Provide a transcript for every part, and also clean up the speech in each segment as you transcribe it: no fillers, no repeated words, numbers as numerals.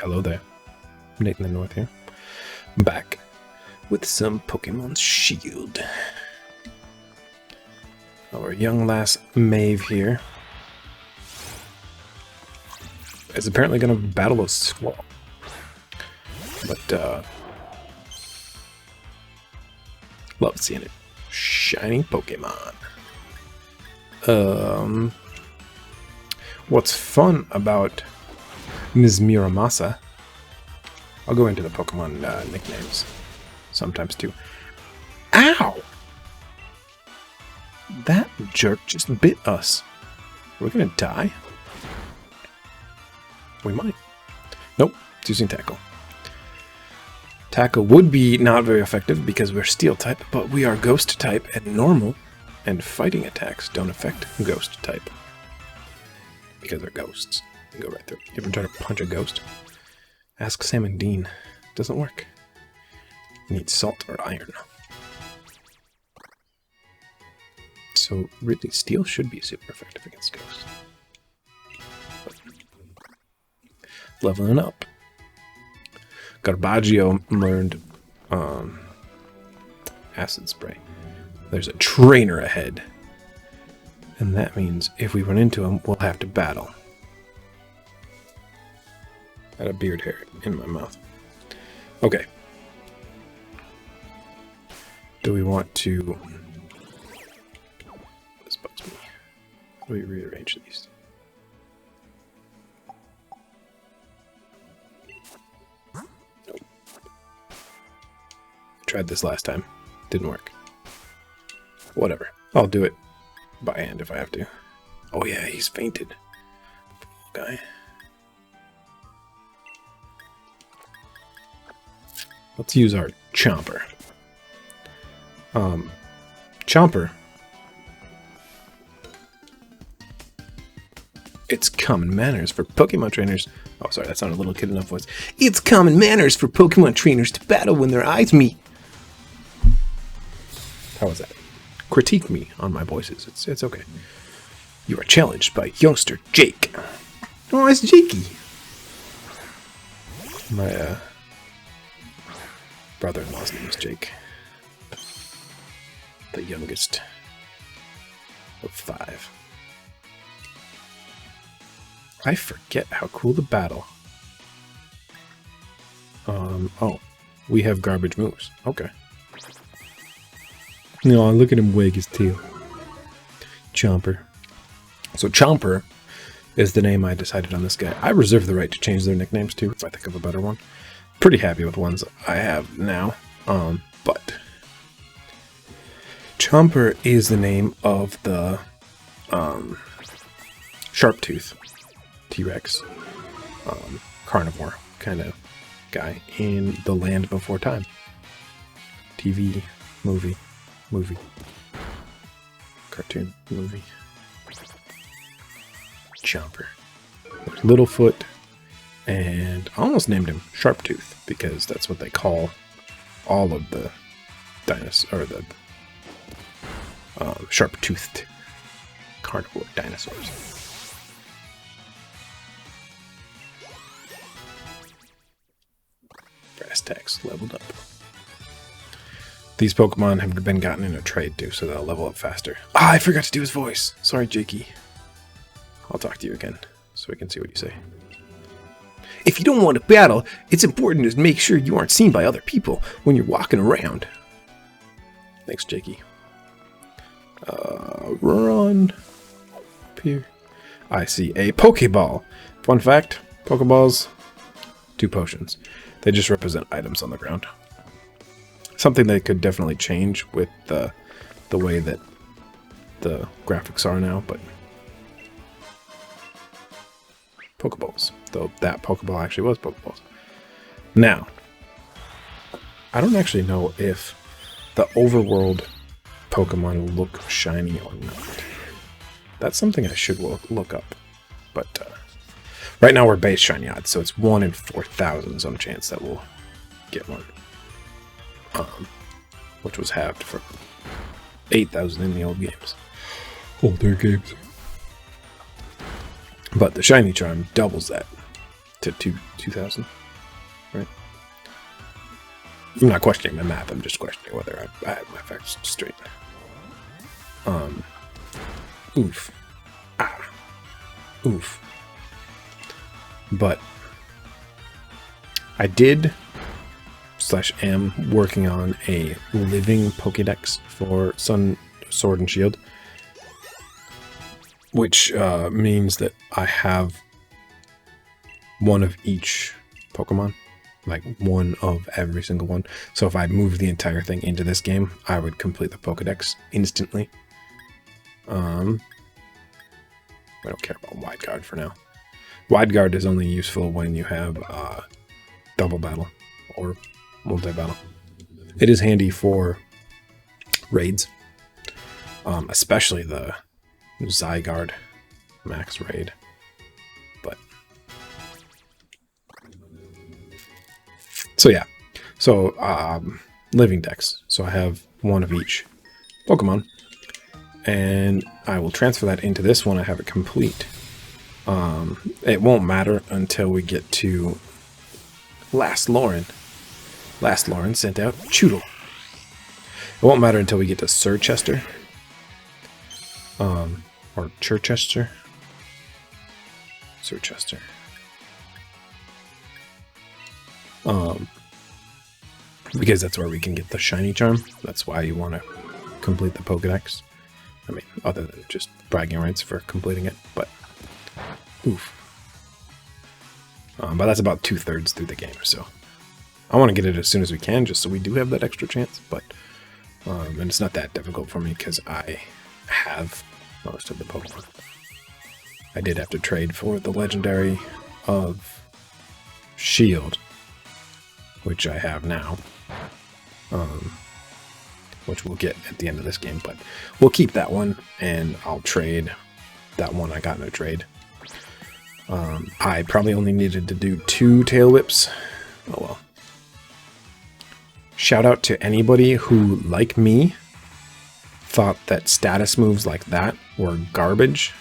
Hello there. Nate in the North here. Back with some Pokemon Shield. Our young lass Maeve here is apparently going to battle a Squall. But, love seeing it. Shiny Pokemon. What's fun about Ms. Muramasa, I'll go into the Pokemon nicknames sometimes too. Ow! That jerk just bit us. We're gonna die? We might. Nope, using Tackle. Tackle would be not very effective because we're Steel type, but we are Ghost type, and normal and fighting attacks don't affect Ghost type. Because they're ghosts. You go right through. You ever try to punch a ghost? Ask Sam and Dean. Doesn't work. You need salt or iron. So really, Steel should be super effective against ghosts. Leveling up. Garbaggio learned Acid Spray. There's a trainer ahead. And that means if we run into him, we'll have to battle. Got a beard hair in my mouth. Okay. Do we want to... This bugs me. How do we rearrange these? Nope. Tried this last time. Didn't work. Whatever. I'll do it by hand if I have to. Oh yeah, he's fainted. Poor guy. Let's use our Chomper. Chomper. It's common manners for Pokemon trainers. Oh, sorry, that sounded a little kid enough voice. It's common manners for Pokemon trainers to battle when their eyes meet. How was that? Critique me on my voices. It's okay. You are challenged by youngster Jake. Oh, it's Jakey. My brother-in-law's name is Jake. The youngest of 5. I forget how cool the battle. Oh, we have garbage moves. Okay. No, look at him wag his tail. Chomper. So Chomper is the name I decided on this guy. I reserve the right to change their nicknames too if I think of a better one. Pretty happy with the ones I have now. But Chomper is the name of the Sharptooth T-Rex carnivore kind of guy in the Land Before Time TV movie. Cartoon movie. Chomper. There's Littlefoot, and I almost named him Sharptooth because that's what they call all of the dinosaurs, or the sharp-toothed carnivore dinosaurs. Brass tacks leveled up. These Pokemon have been gotten in a trade too, so they'll level up faster. Ah, I forgot to do his voice. Sorry, Jakey. I'll talk to you again, so we can see what you say. If you don't want to battle, it's important to make sure you aren't seen by other people when you're walking around. Thanks, Jakey. Run. Up here. I see a Pokeball. Fun fact, Pokeballs, 2 potions. They just represent items on the ground. Something they could definitely change with the way that the graphics are now, but Pokeballs. Though that Pokeball actually was Pokeballs. Now, I don't actually know if the overworld Pokemon look shiny or not. That's something I should look up. But right now we're base shiny odds, so it's 1 in 4,000 some chance that we'll get one. Which was halved from 8,000 in the old games. Older games. But the shiny charm doubles that to 2,000, right? I'm not questioning my math. I'm just questioning whether I have my facts straight. Oof. Ah. Oof. But I did / am working on a living Pokédex for Sun, Sword, and Shield, which means that I have one of each Pokemon, like one of every single one. So if I moved the entire thing into this game, I would complete the Pokédex instantly. I don't care about Wide Guard for now. Wide Guard is only useful when you have double battle or multi-battle. It is handy for raids, especially the Zygarde max raid. But so yeah, so living dex. So I have one of each Pokemon, and I will transfer that into this one. I have it complete. It won't matter until we get to Last Lauren. Last Lauren sent out Choodle. It won't matter until we get to Sir Chester. Or Chichester. Sir Chester. Because that's where we can get the shiny charm. That's why you want to complete the Pokédex. I mean, other than just bragging rights for completing it, but oof. But that's about 2/3 through the game, so I want to get it as soon as we can, just so we do have that extra chance. But and it's not that difficult for me because I have most of the Pokemon. I did have to trade for the legendary of Shield, which I have now, which we'll get at the end of this game. But we'll keep that one, and I'll trade that one I got in a trade. I probably only needed to do 2 tail whips. Oh well. Shout out to anybody who, like me, thought that status moves like that were garbage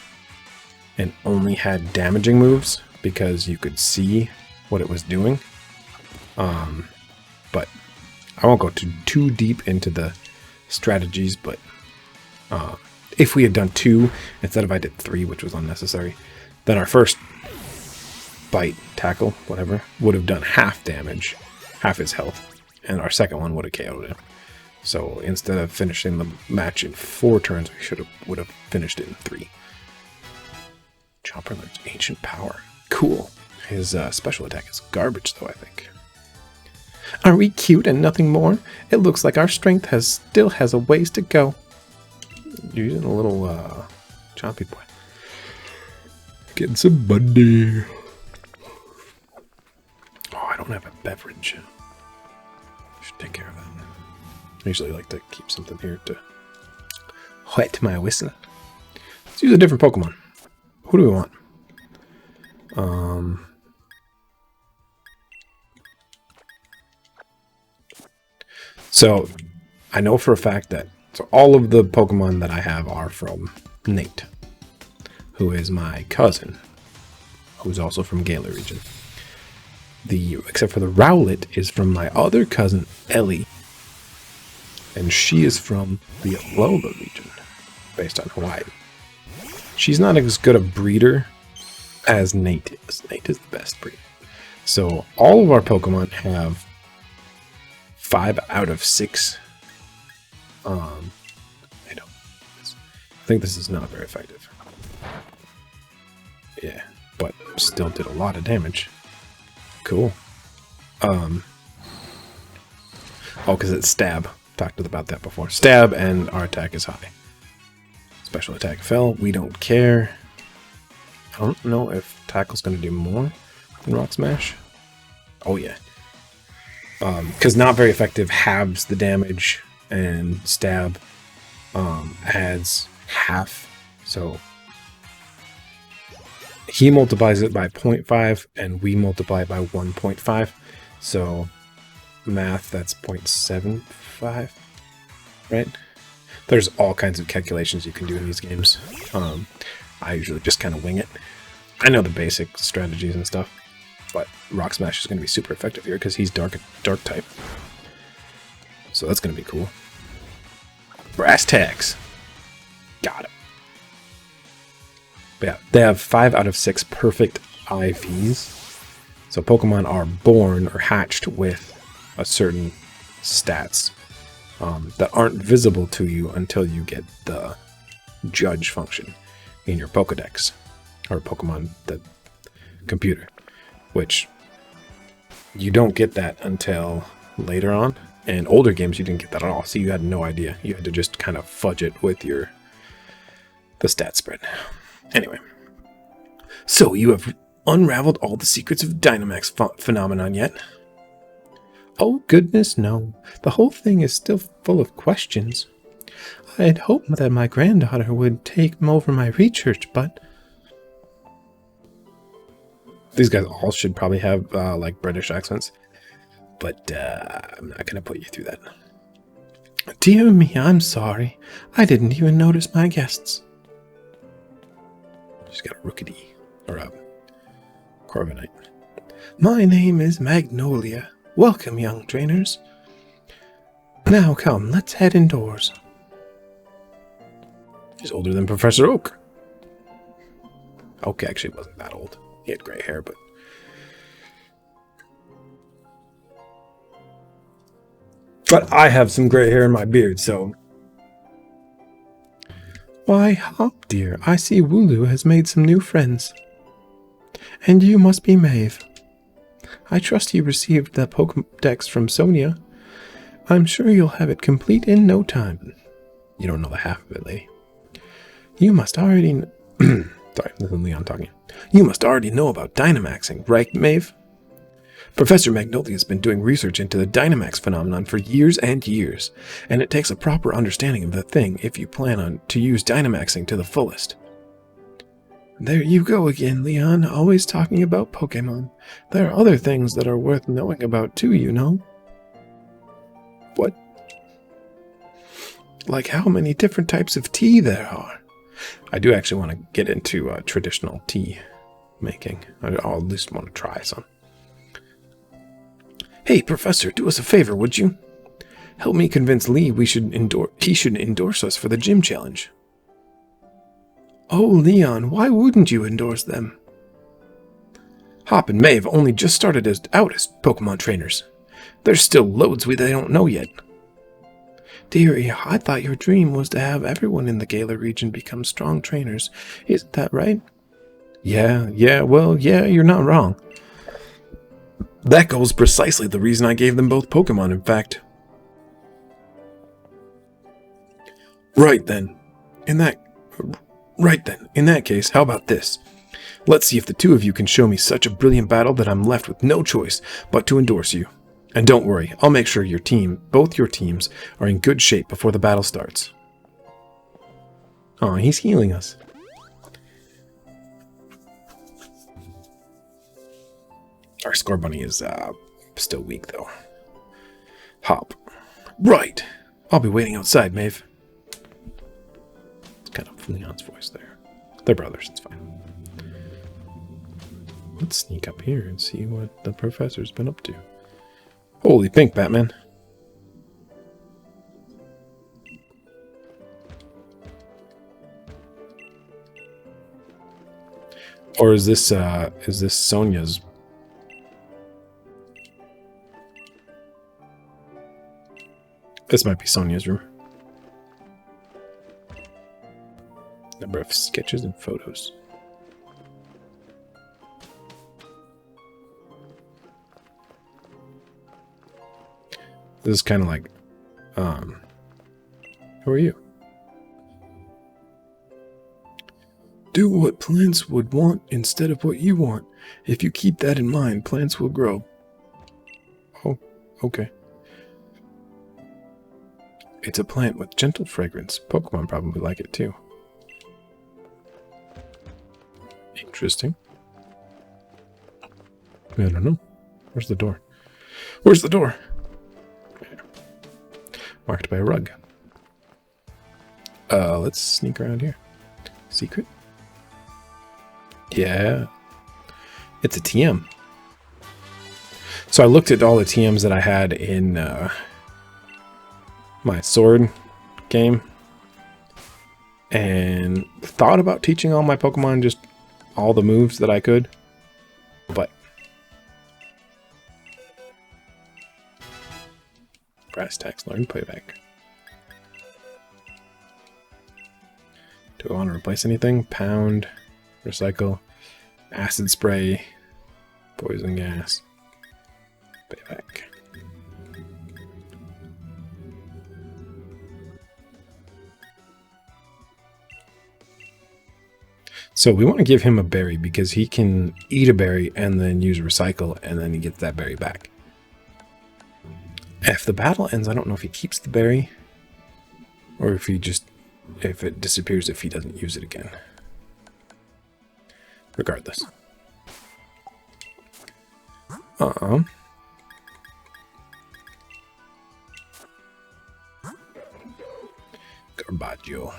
and only had damaging moves because you could see what it was doing. But I won't go too deep into the strategies, but if we had done 2 instead of I did 3, which was unnecessary, then our first bite, tackle, whatever, would have done half damage, half his health, and our second one would have KO'd him. So instead of finishing the match in 4 turns, we would have finished it in 3. Chopper learns Ancient Power. Cool. His special attack is garbage, though, I think. Are we cute and nothing more? It looks like our strength still has a ways to go. You're using a little chompy boy. Getting some money. Oh, I don't have a beverage. Should take care of that. I usually like to keep something here to wet my whistle. Let's use a different Pokemon. Who do we want? So I know for a fact that all of the Pokemon that I have are from Nate, who is my cousin, who's also from Galar region. Except for the Rowlet is from my other cousin, Ellie, and she is from the Alola region, based on Hawaii. She's not as good a breeder as Nate is. Nate is the best breeder. So all of our Pokemon have 5 out of 6. I think this is not very effective. Yeah, but still did a lot of damage. Cool. Oh, because it's stab. Talked about that before. Stab, and our attack is high. Special attack fell. We don't care. I don't know if tackle's going to do more than Rock Smash. Oh yeah. Because not very effective halves the damage, and stab adds half. So he multiplies it by 0.5, and we multiply by 1.5. So math, that's 0.75, right? There's all kinds of calculations you can do in these games. I usually just kind of wing it. I know the basic strategies and stuff. But Rock Smash is going to be super effective here because he's dark type. So that's going to be cool. Brass Tags. Got it. But yeah, they have 5 out of 6 perfect IVs. So Pokemon are born or hatched with a certain stats that aren't visible to you until you get the judge function in your PokéDex or Pokemon the computer, which you don't get that until later on. And older games you didn't get that at all, so you had no idea. You had to just kind of fudge it with the stat spread. Anyway, so you have unraveled all the secrets of Dynamax phenomenon yet? Oh goodness, no. The whole thing is still full of questions. I had hoped that my granddaughter would take over my research, but... These guys all should probably have, like, British accents. But, I'm not going to put you through that. Dear me, I'm sorry. I didn't even notice my guests. She's got a Rookidee. Or a Corviknight. My name is Magnolia. Welcome, young trainers. Now come, let's head indoors. He's older than Professor Oak. Oak actually wasn't that old. He had gray hair, but... But I have some gray hair in my beard, so... Why, Hop, dear, I see Wooloo has made some new friends. And you must be Maeve. I trust you received the PokéDex from Sonia. I'm sure you'll have it complete in no time. You don't know the half of it, lady. You must already... Sorry, this is Leon talking. You must already know about Dynamaxing, right, Maeve? Professor Magnolia has been doing research into the Dynamax phenomenon for years and years, and it takes a proper understanding of the thing if you plan on to use Dynamaxing to the fullest. There you go again, Leon, always talking about Pokémon. There are other things that are worth knowing about too, you know. What? Like how many different types of tea there are. I do actually want to get into traditional tea making. I'll at least want to try some. Hey, Professor, do us a favor, would you? Help me convince Lee he should endorse us for the gym challenge. Oh, Leon, why wouldn't you endorse them? Hop and Maeve only just started out as Pokemon trainers. There's still loads they don't know yet. Dearie, I thought your dream was to have everyone in the Galar region become strong trainers. Isn't that right? Yeah, you're not wrong. That goal is precisely the reason I gave them both Pokemon, in fact. Right then. In that case, how about this? Let's see if the two of you can show me such a brilliant battle that I'm left with no choice but to endorse you. And don't worry, I'll make sure both your teams, are in good shape before the battle starts. Aw, he's healing us. Our Scorbunny is still weak, though. Hop. Right! I'll be waiting outside, Maeve. It's kind of Leon's voice there. They're brothers, it's fine. Let's sneak up here and see what the professor's been up to. Holy pink, Batman. Or is this Sonia's? This might be Sonia's room. Number of sketches and photos. This is kind of like, who are you? Do what plants would want instead of what you want. If you keep that in mind, plants will grow. Oh, okay. It's a plant with gentle fragrance. Pokemon probably like it too. Interesting. I don't know. Where's the door? Where's the door? Marked by a rug. Let's sneak around here. Secret? Yeah. It's a TM. So I looked at all the TMs that I had in my sword game and thought about teaching all my Pokemon just all the moves that I could, but brass tacks, learn playback. Do I want to replace anything? Pound, recycle, acid spray, poison gas, payback. So we want to give him a berry because he can eat a berry and then use recycle and then he gets that berry back. If the battle ends, I don't know if he keeps the berry or if it disappears if he doesn't use it again. Regardless. Garbaggio.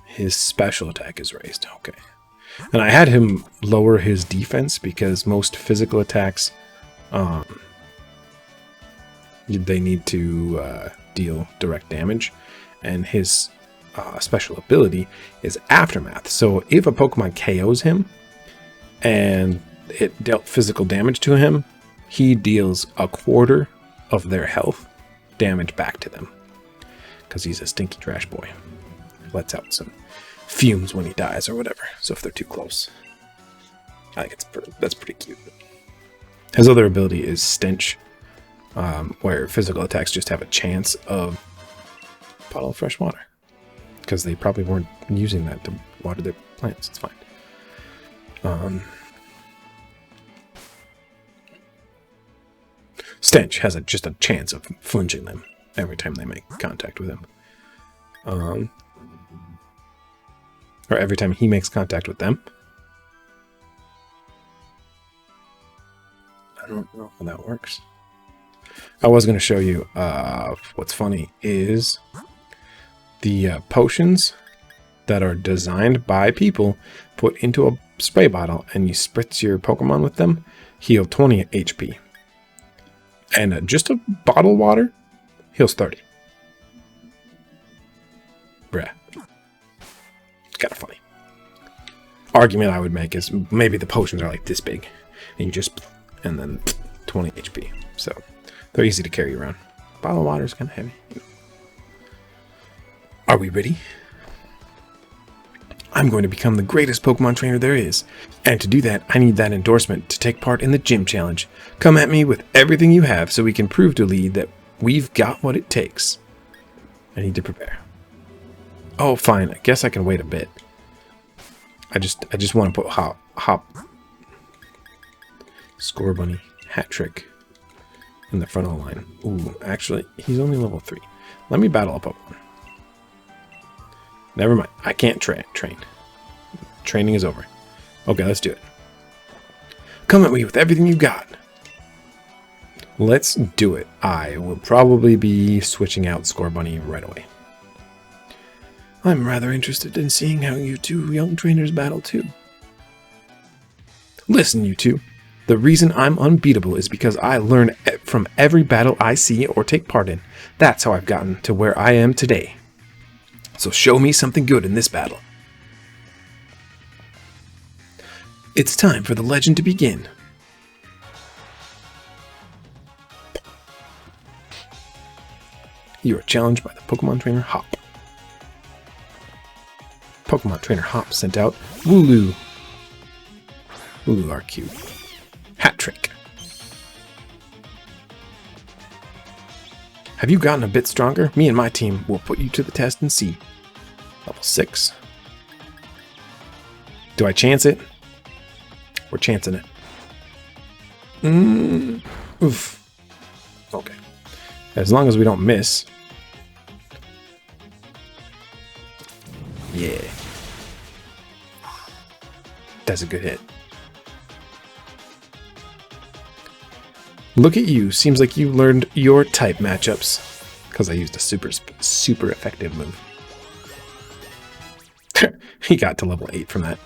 His special attack is raised. Okay. And I had him lower his defense because most physical attacks, they need to deal direct damage. And his special ability is Aftermath. So if a Pokemon KOs him and it dealt physical damage to him, he deals a quarter of their health damage back to them. Because he's a stinky trash boy. Lets out some fumes when he dies or whatever. So if they're too close. I think that's pretty cute. His other ability is Stench, where physical attacks just have a chance of bottle of fresh water. Because they probably weren't using that to water their plants. It's fine. Stench has just a chance of flinching them every time they make contact with him. Or every time he makes contact with them. I don't know how that works. I was going to show you what's funny is the potions that are designed by people put into a spray bottle and you spritz your Pokemon with them heal 20 HP. And just a bottle of water heals 30. Bruh. It's kind of funny. Argument I would make is maybe the potions are like this big. And you just, and then 20 HP. So they're easy to carry around. Bottle of water is kind of heavy. Are we ready? I'm going to become the greatest Pokemon trainer there is. And to do that, I need that endorsement to take part in the gym challenge. Come at me with everything you have so we can prove to Lee that we've got what it takes. I need to prepare. Oh, fine. I guess I can wait a bit. I just want to put Hop, Scorbunny, Hat Trick in the front of the line. Ooh, actually, he's only level 3. Let me battle a Pokemon. Never mind. I can't train. Training is over. Okay, let's do it. Come at me with everything you got. Let's do it. I will probably be switching out Scorbunny right away. I'm rather interested in seeing how you two young trainers battle too. Listen, you two. The reason I'm unbeatable is because I learn from every battle I see or take part in. That's how I've gotten to where I am today. So show me something good in this battle. It's time for the legend to begin. You are challenged by the Pokemon trainer Hop. Pokemon trainer Hop sent out Wooloo. Wooloo are cute. Hat Trick. Have you gotten a bit stronger? Me and my team will put you to the test and see. Level 6. Do I chance it? We're chancing it. Oof. Okay. As long as we don't miss. Yeah. That's a good hit. Look at you. Seems like you learned your type matchups. Because I used a super effective move. He got to level 8 from that.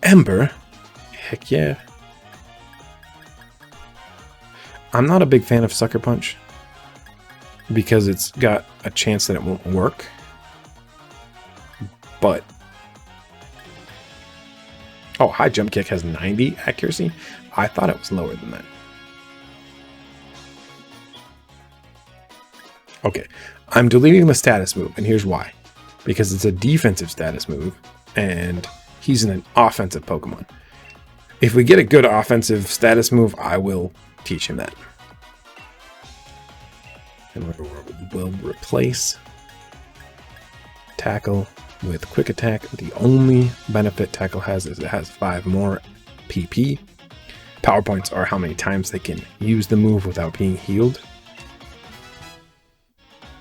Ember? Heck yeah. I'm not a big fan of Sucker Punch because it's got a chance that it won't work. But oh, high jump kick has 90 accuracy. I thought it was lower than that. Okay, I'm deleting the status move, and here's why. Because it's a defensive status move, and he's an offensive Pokemon. If we get a good offensive status move, I will teach him that. And we'll replace Tackle with Quick Attack. The only benefit Tackle has is it has 5 more PP. Power points are how many times they can use the move without being healed.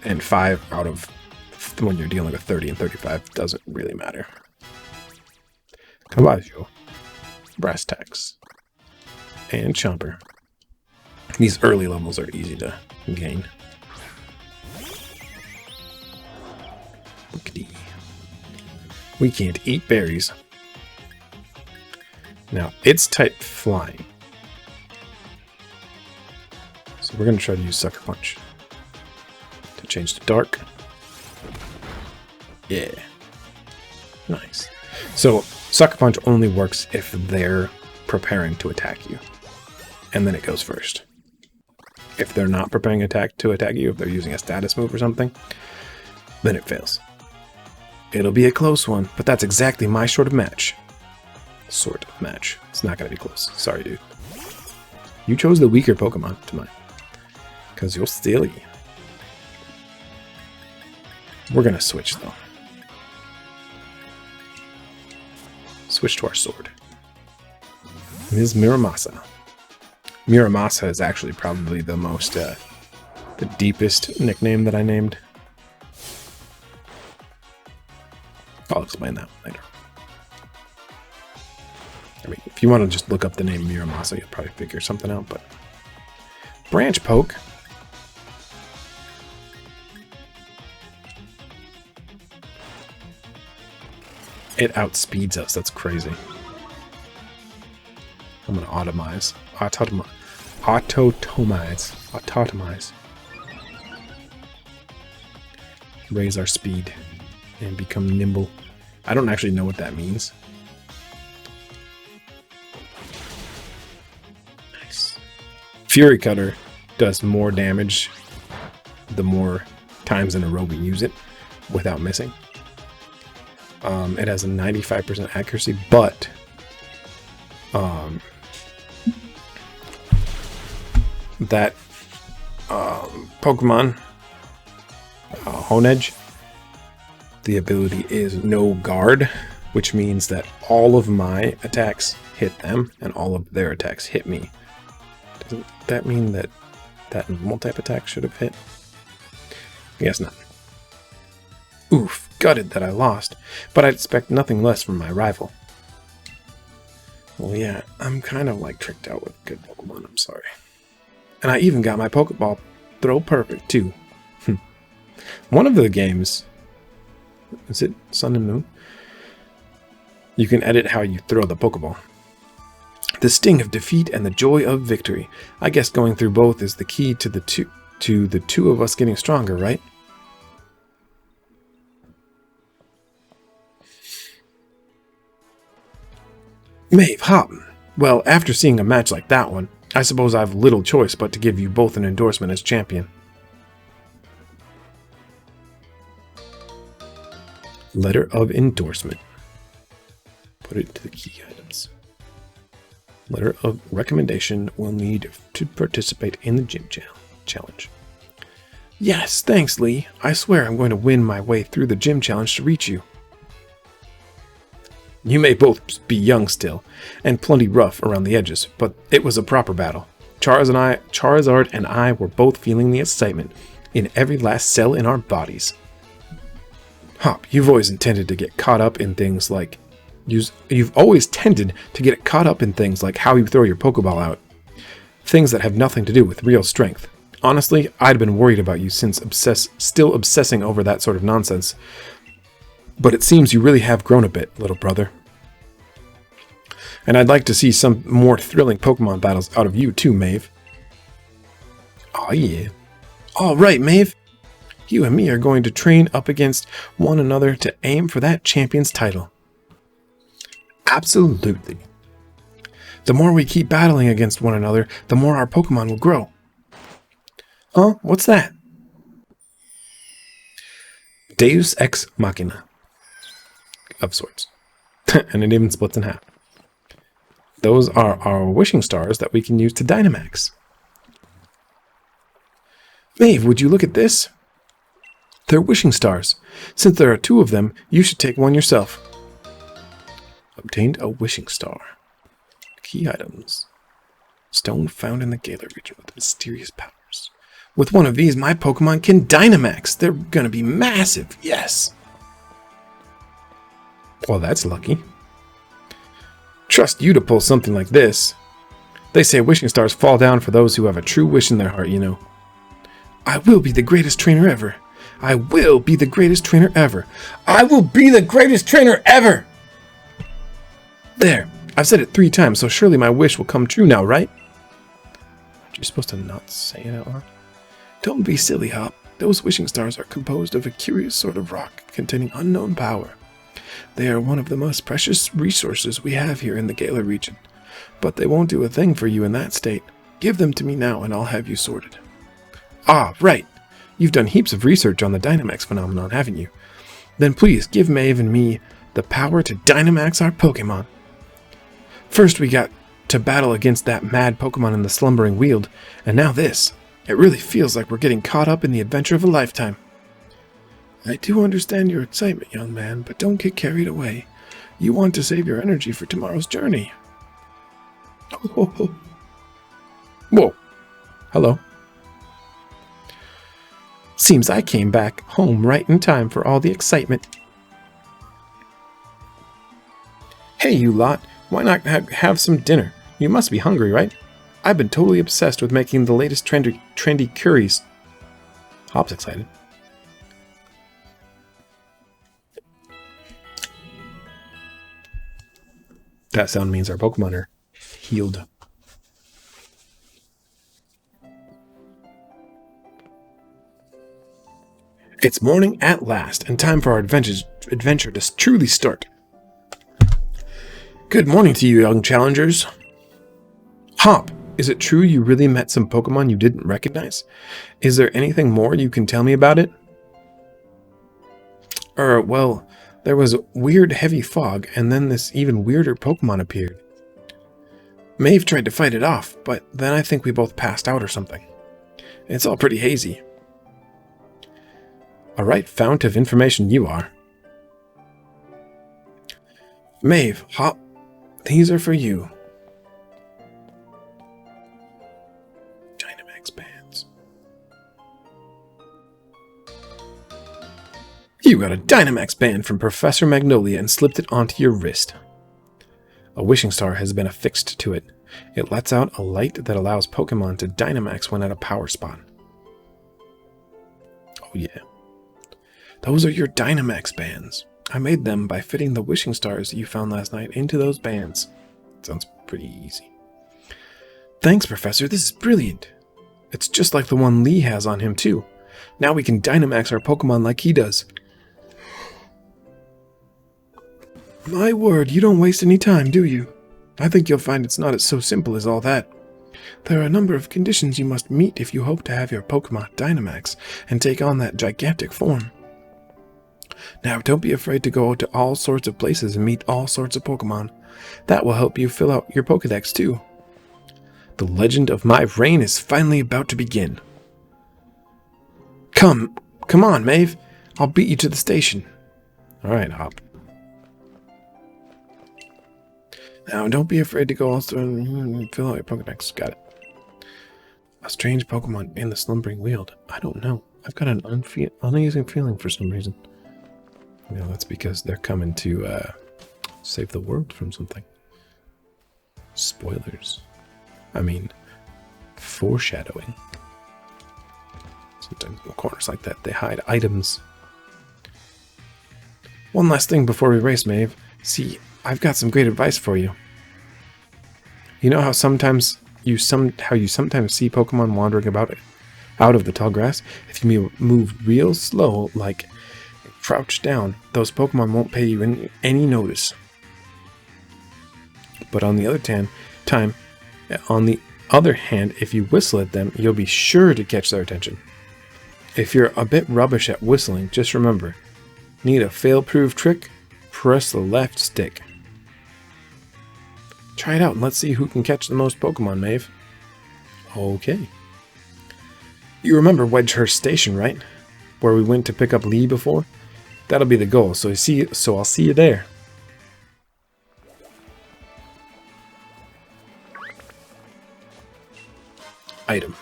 And 5 out of when you're dealing with 30 and 35 doesn't really matter. Caballo, Brass Tacks, and Chomper. These early levels are easy to gain. We can't eat berries. Now, it's type Flying. So we're going to try to use Sucker Punch. To change to Dark. Yeah. Nice. So, Sucker Punch only works if they're preparing to attack you. And then it goes first. If they're not preparing to attack you, if they're using a status move or something, then it fails. It'll be a close one, but that's exactly my sort of match. Sort of match. It's not going to be close. Sorry, dude. You chose the weaker Pokemon to mine. Because you're silly. We're going to switch, though. Switch to our sword. Ms. Miramasa. Miramasa is actually probably the most, the deepest nickname that I named. I'll explain that later. I mean, if you want to just look up the name Miramasa, you'll probably figure something out, but... Branch Poke. It outspeeds us. That's crazy. I'm going to automize. Autotomize. Raise our speed and become nimble. I don't actually know what that means. Nice. Fury Cutter does more damage the more times in a row we use it without missing. It has a 95% accuracy, but that Pokemon, Honedge, the ability is no guard, which means that all of my attacks hit them and all of their attacks hit me. Doesn't that mean that that normal type attack should have hit? I guess not. Oof, gutted that I lost, but I'd expect nothing less from my rival. Well, yeah, I'm kind of like tricked out with good Pokemon, I'm sorry. And I even got my Pokeball throw perfect, too. One of the games, is it Sun and Moon? You can edit how you throw the Pokeball. The sting of defeat and the joy of victory. I guess going through both is the key to the two of us getting stronger, right? Maeve, hop. Well, after seeing a match like that one, I suppose I've little choice but to give you both an endorsement as champion. Letter of endorsement. Put it to the key items. Letter of recommendation will need to participate in the gym challenge. Yes, thanks, Lee. I swear I'm going to win my way through the gym challenge to reach you. You may both be young still, and plenty rough around the edges, but it was a proper battle. Charizard and I were both feeling the excitement in every last cell in our bodies. Hop, you've always intended to get caught up in things like... You've always tended to get caught up in things like how you throw your Pokeball out. Things that have nothing to do with real strength. Honestly, I'd been worried about you since still obsessing over that sort of nonsense. But it seems you really have grown a bit, little brother. And I'd like to see some more thrilling Pokemon battles out of you too, Maeve. Oh, yeah. All right, Maeve. You and me are going to train up against one another to aim for that champion's title. Absolutely. The more we keep battling against one another, the more our Pokemon will grow. Huh? What's that? Deus Ex Machina. Of sorts. And it even splits in half. Those are our wishing stars that we can use to Dynamax. Maeve, would you look at this? They're wishing stars. Since there are 2 of them, you should take one yourself. Obtained a wishing star. Key items. Stone found in the Galar region with mysterious powers. With one of these, my Pokemon can Dynamax. They're gonna be massive. Yes. Well, that's lucky. Trust you to pull something like this. They say wishing stars fall down for those who have a true wish in their heart, you know. I will be the greatest trainer ever. I will be the greatest trainer ever. I will be the greatest trainer ever! There. I've said it 3 times, so surely my wish will come true now, right? Aren't you supposed to not say it out loud? Don't be silly, Hop. Those wishing stars are composed of a curious sort of rock containing unknown power. They are one of the most precious resources we have here in the Galar region. But they won't do a thing for you in that state. Give them to me now and I'll have you sorted. Ah, right. You've done heaps of research on the Dynamax phenomenon, haven't you? Then please give Maeve and me the power to Dynamax our Pokemon. First we got to battle against that mad Pokemon in the Slumbering Weald, and now this. It really feels like we're getting caught up in the adventure of a lifetime. I do understand your excitement, young man, but don't get carried away. You want to save your energy for tomorrow's journey. Oh. Whoa. Hello. Seems I came back home right in time for all the excitement. Hey, you lot. Why not have some dinner? You must be hungry, right? I've been totally obsessed with making the latest trendy curries. Hop's excited. That sound means our Pokemon are healed. It's morning at last, and time for our adventure to truly start. Good morning to you, young challengers. Hop, is it true you really met some Pokemon you didn't recognize? Is there anything more you can tell me about it? Well, there was a weird heavy fog, and then this even weirder Pokemon appeared. Maeve tried to fight it off, but then I think we both passed out or something. It's all pretty hazy. A right fount of information you are. Maeve, Hop, these are for you. Dynamax bands. You got a Dynamax band from Professor Magnolia and slipped it onto your wrist. A wishing star has been affixed to it. It lets out a light that allows Pokemon to Dynamax when at a power spot. Oh yeah. Those are your Dynamax bands. I made them by fitting the wishing stars you found last night into those bands. Sounds pretty easy. Thanks, Professor. This is brilliant. It's just like the one Lee has on him, too. Now we can Dynamax our Pokemon like he does. My word, you don't waste any time, do you? I think you'll find it's not so simple as all that. There are a number of conditions you must meet if you hope to have your Pokemon Dynamax and take on that gigantic form. Now, don't be afraid to go to all sorts of places and meet all sorts of Pokemon. That will help you fill out your Pokédex, too. The legend of my reign is finally about to begin. Come on, Maeve. I'll beat you to the station. Alright, Hop. Now, don't be afraid to go also and fill out your Pokédex. Got it. A strange Pokemon in the Slumbering Weald. I don't know. I've got an uneasy feeling for some reason. You know, that's because they're coming to save the world from something. Spoilers. I mean, foreshadowing. Sometimes in corners like that, they hide items. One last thing before we race, Maeve. See, I've got some great advice for you. You know how sometimes you sometimes see Pokemon wandering about out of the tall grass. If you move real slow, like crouch down, those Pokemon won't pay you any notice. But on the other hand, if you whistle at them, you'll be sure to catch their attention. If you're a bit rubbish at whistling, just remember, need a fail-proof trick? Press the left stick. Try it out and let's see who can catch the most Pokemon, Maeve. Okay. You remember Wedgehurst Station, right? Where we went to pick up Lee before? That'll be the goal, so I'll see you there. Item.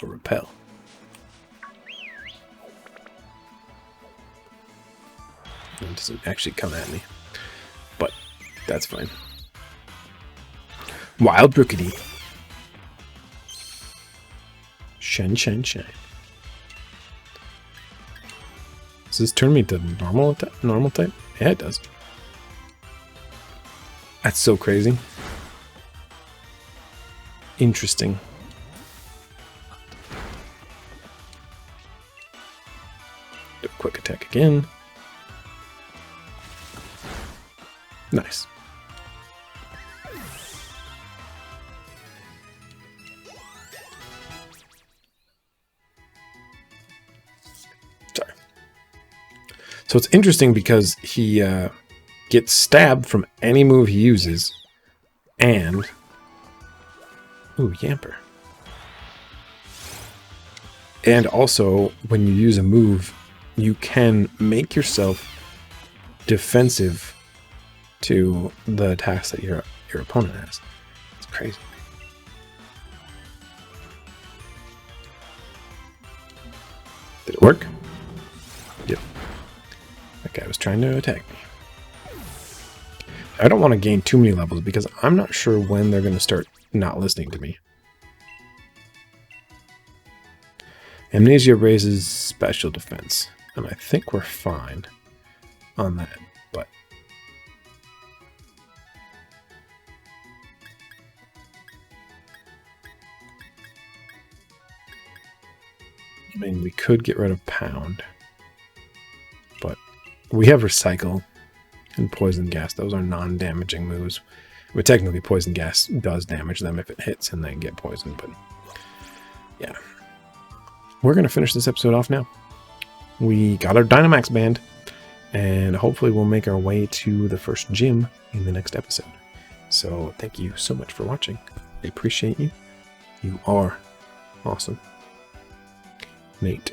A repel. It doesn't actually come at me, but that's fine. Wild Brookity. Shen. Does this turn me to normal type? Yeah, it does. That's so crazy. Interesting. Do a quick attack again. Nice. Sorry. So it's interesting because he gets stabbed from any move he uses, and ooh, Yamper. And also, when you use a move, you can make yourself defensive to the attacks that your opponent has. It's crazy. Did it work? Yep. That guy was trying to attack me. I don't want to gain too many levels because I'm not sure when they're going to start not listening to me. Amnesia raises special defense, and I think we're fine on that, but I mean, we could get rid of Pound, but we have Recycle and Poison Gas. Those are non-damaging moves. But technically, Poison Gas does damage them if it hits and they get poisoned, but yeah. We're going to finish this episode off now. We got our Dynamax band, and hopefully we'll make our way to the first gym in the next episode. So thank you so much for watching. I appreciate you. You are awesome. Nate.